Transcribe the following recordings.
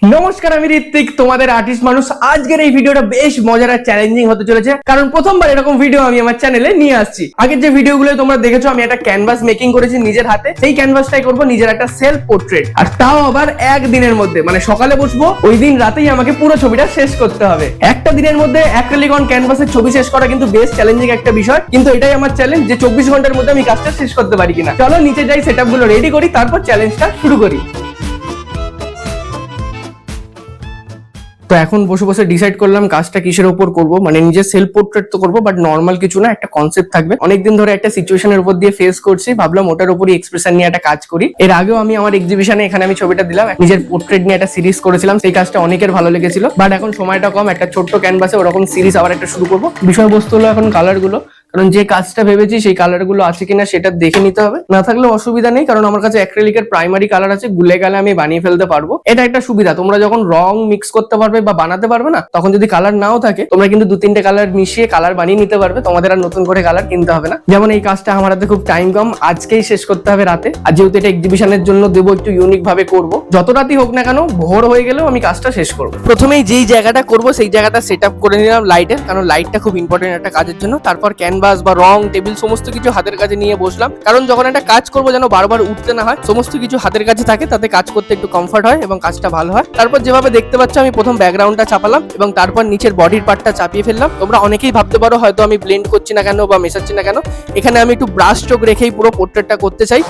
নমস্কার, আমি ঋত্বিক, তোমাদের আর্টিস্ট মানুষ। আজকের এই ভিডিওটা বেশ মজার আর চ্যালেঞ্জিং হতে চলেছে, কারণ প্রথমবার এরকম ভিডিও আমি আমার চ্যানেলে নিয়ে আসছি। আগের যে ভিডিওগুলো তোমরা দেখেছো, আমি একটা ক্যানভাস মেকিং করেছি নিজের হাতে। সেই ক্যানভাসটাই করবো নিজের একটা সেলফ পোর্ট্রেট, আর তাও আবার একদিনের মধ্যে। মানে সকালে বসবো, ওই দিন রাতেই আমাকে পুরো ছবিটা শেষ করতে হবে। একটা দিনের মধ্যে অ্যাক্রিলিক অন ক্যানভাসের ছবি শেষ করা কিন্তু বেশ চ্যালেঞ্জিং একটা বিষয়, কিন্তু এটাই আমার চ্যালেঞ্জ যে 24 ঘন্টার মধ্যে আমি কাজটা শেষ করতে পারি কিনা। চলো নিচে যাই, সেটআপ গুলো রেডি করি, তারপর চ্যালেঞ্জটা শুরু করি। তো এখন বসে বসে ডিসাইড করলাম কাজটা কিসের উপর করব। মানে নিজের সেলফ পোর্ট্রেট তো করবো, বাট নর্মাল কিছু না, একটা কনসেপ্ট থাকবে। অনেকদিন ধরে একটা সিচুয়েশনের উপর দিয়ে ফেস করছি, ভাবলাম ওটার উপরই এক্সপ্রেশন নিয়ে একটা কাজ করি। এর আগেও আমি আমার এক্সিবিশনে এখানে আমি ছবিটা দিলাম, নিজের পোর্ট্রেট নিয়ে একটা সিরিজ করেছিলাম। সেই কাজটা অনেকের ভালো লেগেছিল, বাট এখন সময়টা কম, একটা ছোট্ট ক্যানভাসে ওরকম সিরিজ আবার একটা শুরু করবো। বিষয়বস্তু হলো এখন কালার গুলো, কারণ যে কাজটা ভেবেছি সেই কালার গুলো আছে কিনা সেটা দেখে নিতে হবে। না থাকলে অসুবিধা নেই, কারণ আমার কাছে অ্যাক্রিলিকের প্রাইমারি কালার আছে, গুলে গেলে আমি বানিয়ে ফেলতে পারবো। এটা একটা সুবিধা, তোমরা যখন রং মিক্স করতে পারবে বা বানাতে পারবে না, তখন যদি কালার নাও থাকে তোমরা কিন্তু 2-3টে কালার মিশিয়ে কালার বানিয়ে নিতে পারবে। তোমাদের আর নতুন করে কালার কিনতে হবে না। যেমন এই কাজটা আমার হাতে খুব টাইম কম, আজকেই শেষ করতে হবে রাতে। আর যেহেতু এটা এক্সিবিশনের জন্য দেবো, একটু ইউনিক ভাবে করবো। যত রাতই হোক না কেন, ভোর হয়ে গেলেও আমি কাজটা শেষ করবো। প্রথমেই যেই জায়গাটা করবো সেই জায়গাটা সেট আপ করে নিলাম লাইটের, কারণ লাইটটা খুব ইম্পর্টেন্ট একটা কাজের জন্য। তারপর ক্যানভাস বা রং, টেবিল সমস্ত কিছু হাতের কাছে নিয়ে বসলাম, কারণ যখন একটা কাজ করবো যেন বারবার উঠতে না হয়, সমস্ত কিছু হাতের কাছে থাকে, তাতে কাজ করতে একটু কমফর্ট হয় এবং কাজটা ভালো হয়। তারপর যেভাবে দেখতে পাচ্ছ, আমি প্রথম ব্যাকগ্রাউন্ডটা চাপালাম এবং তারপর নিচের বডির পার্টটা চাপিয়ে ফেললাম। তোমরা অনেকেই ভাবতে পারো হয়তো আমি ব্লেন্ড করছি না কেন বা মেশাচ্ছি না কেন। এখানে আমি একটু ব্রাশ স্ট্রোক রেখেই পুরো পোর্ট্রেটটা করতে চাই।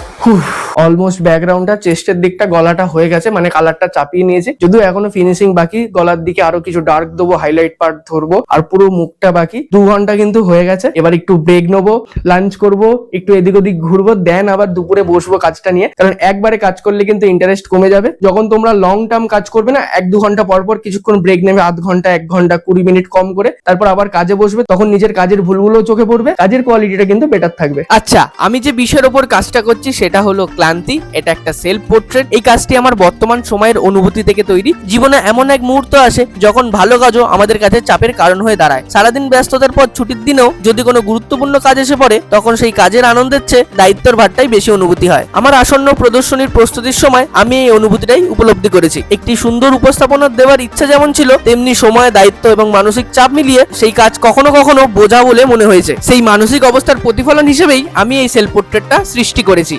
অলমোস্ট ব্যাকগ্রাউন্ডটা, চেস্টের দিকটা, গলাটা হয়ে গেছে, মানে কালারটা চাপিয়ে নিয়েছি। যদিও এখনো ফিনিশিং বাকি, গলার দিকে আরো কিছু ডার্ক দেবো, হাইলাইট পার্ট ধরবো, আর পুরো মুখটা বাকি। 2 ঘন্টা কিন্তু হয়ে গেছে। এবার একটু ব্রেক নেবো, লাঞ্চ করব, একটু এদিক ওদিক ঘুরবো, দেন আবার দুপুরে বসবো কাজটা নিয়ে। কারণ একবারে কাজ করলে কিন্তু ইন্টারেস্ট কমে যাবে। যখন তোমরা লং টার্ম কাজ করবে না, 1-2 ঘন্টা পর পর কিছুক্ষণ ব্রেক নেবে, আধ ঘন্টা 1 ঘন্টা 20 মিনিট কম করে, তারপর আবার কাজে বসবে, তখন নিজের কাজের ভুলগুলো চোখে পড়বে, কাজের কোয়ালিটিটা কিন্তু বেটার থাকবে। আচ্ছা, আমি যে বিষয়ের উপর কাজটা করছি সেটা হলো ক্লান্তি। এটা একটা সেলফ পোর্ট্রেট। এই কাজটি আমার বর্তমান সময়ের অনুভূতি থেকে তৈরি। জীবনে এমন এক মুহূর্ত আসে যখন ভালো কাজও আমাদের কাছে চাপের কারণ হয়ে দাঁড়ায়। সারাদিন ব্যস্ততার পর ছুটির দিনেও যদি কোনো গুরুত্বপূর্ণ কাজ এসে পড়ে, তখন সেই কাজের আনন্দের চেয়ে দায়িত্বের ভারটাই বেশি অনুভূতি হয়। আমার আসন্ন প্রদর্শনীর প্রস্তুতির সময় আমি এই অনুভূতিটাই উপলব্ধি করেছি। একটি সুন্দর উপস্থাপনা দেওয়ার ইচ্ছা যেমন ছিল, তেমনি সময়, দায়িত্ব এবং মানসিক চাপ মিলিয়ে সেই কাজ কখনো কখনো বোঝা বলে মনে হয়েছে। সেই মানসিক অবস্থার প্রতিফলন হিসেবেই আমি এই সেলফ পোর্ট্রেটটা সৃষ্টি করেছি।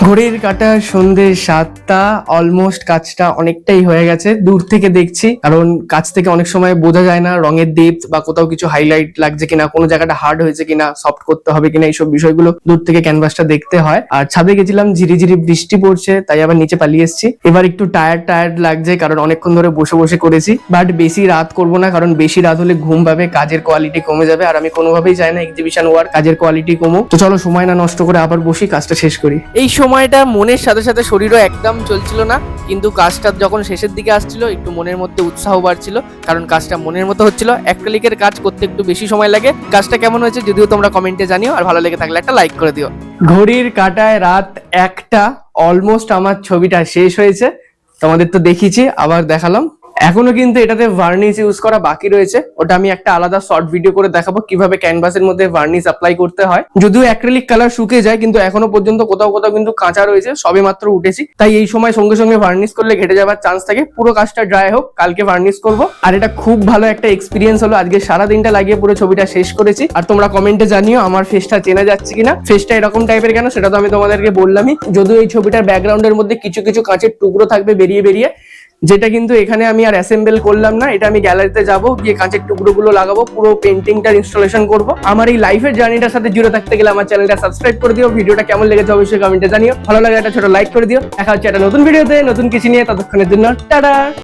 ঘড়ির কাঁটা সন্ধ্যে 7টা, অলমোস্ট কাজটা অনেকটাই হয়ে গেছে। দূর থেকে দেখছি, কারণ কাজ থেকে অনেক সময় বোঝা যায় না রঙের ডেপথ বা কোথাও কিছু হাইলাইট লাগছে কিনা, কোনো জায়গাটা হার্ড হয়েছে কিনা, সফট করতে হবে কিনা, এইসব বিষয়গুলো দূর থেকে ক্যানভাসটা দেখতে হয়। আর ছাদে গেছিলাম, ঝিরিঝিরি বৃষ্টি পড়ছে, তাই আবার নিচে পালিয়ে এসেছি। এবার একটু টায়ার্ড লাগছে, কারণ অনেকক্ষণ ধরে বসে বসে করেছি। বাট বেশি রাত করবো না, কারণ বেশি রাত হলে ঘুম পাবে, কাজের কোয়ালিটি কমে যাবে, আর আমি কোনোভাবেই চাই না এক্সিবিশন ওয়ার্ক কাজের কোয়ালিটি কমো। তো চলো সময় না নষ্ট করে আবার বসি, কাজটা শেষ করি। এই সময়টা মনের সাথে সাথে শরীরও একদম চলছিল না, কিন্তু কাজটা যখন শেষের দিকে আসছিল একটু মনের মধ্যে উৎসাহ বাড়ছিল, কারণ কাজটা মনের মতো হচ্ছিল। অ্যাক্রিলিকের কাজ করতে একটু বেশি সময় লাগে। কাজটা কেমন হয়েছে যদিও তোমরা কমেন্টে জানিও, আর ভালো লেগে থাকলে একটা লাইক করে দিও। ঘড়ির কাঁটায় রাত 1টা, অলমোস্ট আমার ছবিটা শেষ হয়েছে। তোমাদের তো দেখিয়েছি, আবার দেখালাম। এখনো কিন্তু এটাতে ভার্নিশ ইউজ করা বাকি রয়েছে, ওটা আমি একটা আলাদা শর্ট ভিডিও করে দেখাবো কিভাবে ক্যানভাসের মধ্যে ভার্নিশ অ্যাপ্লাই করতে হয়। যদিও অ্যাক্রিলিক কালার শুকিয়ে যায়, কিন্তু এখনো পর্যন্ত কোথাও কোথাও কিন্তু কাঁচা রয়েছে, সবে মাত্র উঠেছি। তাই এই সময় সঙ্গে সঙ্গে ভার্নিশ করলে ঘেটে যাওয়ার চান্স থাকে। পুরো কাজটা ড্রাই হোক, কালকে ভার্নিশ করব। আর এটা খুব ভালো একটা এক্সপিরিয়েন্স হলো, আজকে সারা দিনটা লাগিয়ে পুরো ছবিটা শেষ করেছি। আর তোমরা কমেন্টে জানিও আমার ফেসটা চেনা যাচ্ছে কিনা, ফেসটা এরকম টাইপের কেন, সেটা তো আমি তোমাদেরকে বললামই। যদিও এই ছবিটার ব্যাকগ্রাউন্ডের মধ্যে কিছু কিছু কাঁচের টুকরো থাকবে বেরিয়ে, যেটা কিন্তু এখানে আমি আর অ্যাসেম্বল করলাম না। এটা আমি গ্যালারিতে যাবো, গিয়ে কাঁচের টুকরোগুলো লাগাবো, পুরো পেন্টিংটার ইনস্টলেশন করবো। আমার এই লাইফের জার্নিটার সাথে জুড়ে থাকতে গেলে আমার চ্যানেলটা সাবস্ক্রাইব করে দিও। ভিডিওটা কেমন লেগেছে অবশ্যই কমেন্টে জানিও। ভালো লাগে একটা ছোট লাইক করে দিও। দেখা হচ্ছে একটা নতুন ভিডিওতে নতুন কিছু নিয়ে, ততক্ষণের জন্য টাটা।